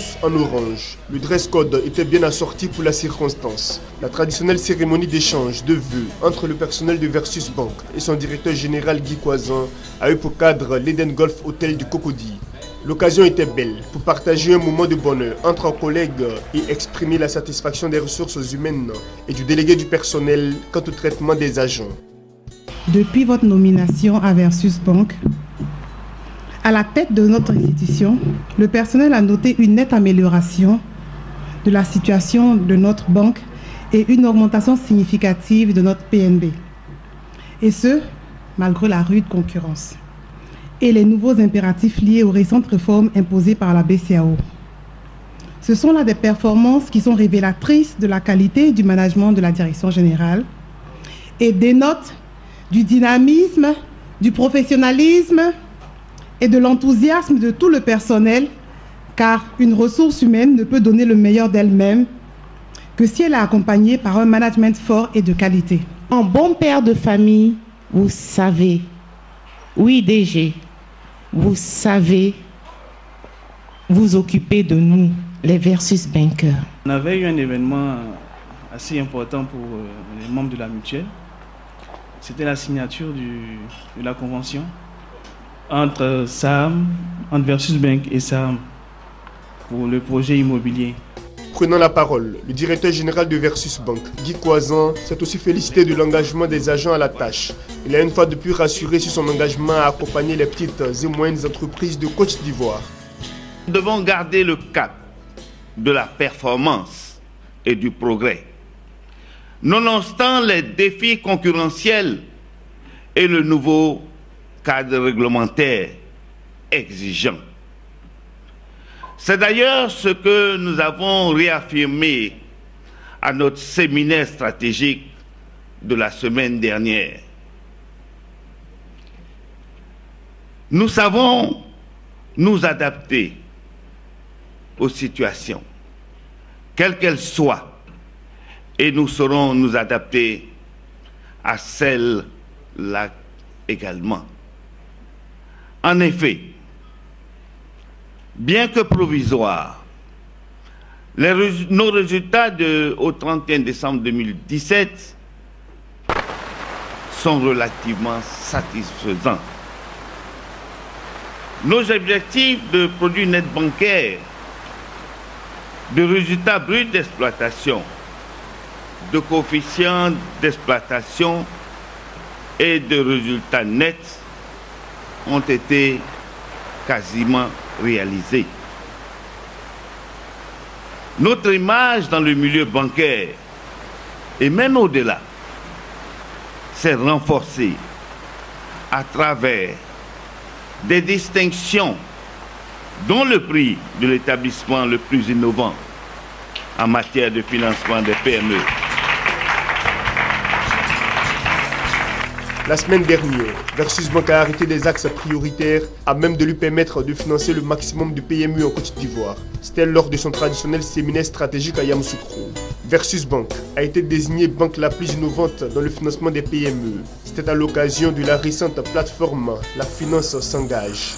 tous en orange. Le dress code était bien assorti pour la circonstance. La traditionnelle cérémonie d'échange de vœux entre le personnel de Versus Bank et son directeur général Guy Coisan a eu pour cadre l'Eden Golf Hotel du Cocody. L'occasion était belle pour partager un moment de bonheur entre collègues et exprimer la satisfaction des ressources humaines et du délégué du personnel quant au traitement des agents. Depuis votre nomination à Versus Bank, à la tête de notre institution, le personnel a noté une nette amélioration de la situation de notre banque et une augmentation significative de notre PNB. Et ce, malgré la rude concurrence et les nouveaux impératifs liés aux récentes réformes imposées par la BCEAO. Ce sont là des performances qui sont révélatrices de la qualité du management de la direction générale et dénotent du dynamisme, du professionnalisme et de l'enthousiasme de tout le personnel, car une ressource humaine ne peut donner le meilleur d'elle-même que si elle est accompagnée par un management fort et de qualité. En bon père de famille, vous savez, oui DG, vous savez vous occuper de nous, les Versus Bankers. On avait eu un événement assez important pour les membres de la mutuelle. C'était la signature de la convention entre Versus Bank et SAM pour le projet immobilier. Prenant la parole, le directeur général de Versus Bank, Guy Coisan, s'est aussi félicité de l'engagement des agents à la tâche. Il a une fois de plus rassuré sur son engagement à accompagner les petites et moyennes entreprises de Côte d'Ivoire. Nous devons garder le cap de la performance et du progrès, nonobstant les défis concurrentiels et le nouveau cadre réglementaire exigeant. C'est d'ailleurs ce que nous avons réaffirmé à notre séminaire stratégique de la semaine dernière. Nous savons nous adapter aux situations, quelles qu'elles soient, et nous saurons nous adapter à celles-là également. En effet, bien que provisoires, nos résultats au 31 décembre 2017 sont relativement satisfaisants. Nos objectifs de produits nets bancaires, de résultats bruts d'exploitation, de coefficients d'exploitation et de résultats nets ont été quasiment réalisés. Notre image dans le milieu bancaire, et même au-delà, s'est renforcée à travers des distinctions, dont le prix de l'établissement le plus innovant en matière de financement des PME. La semaine dernière, Versus Bank a arrêté des axes prioritaires à même de lui permettre de financer le maximum de PME en Côte d'Ivoire. C'était lors de son traditionnel séminaire stratégique à Yamoussoukro. Versus Bank a été désignée banque la plus innovante dans le financement des PME. C'était à l'occasion de la récente plateforme La Finance s'engage.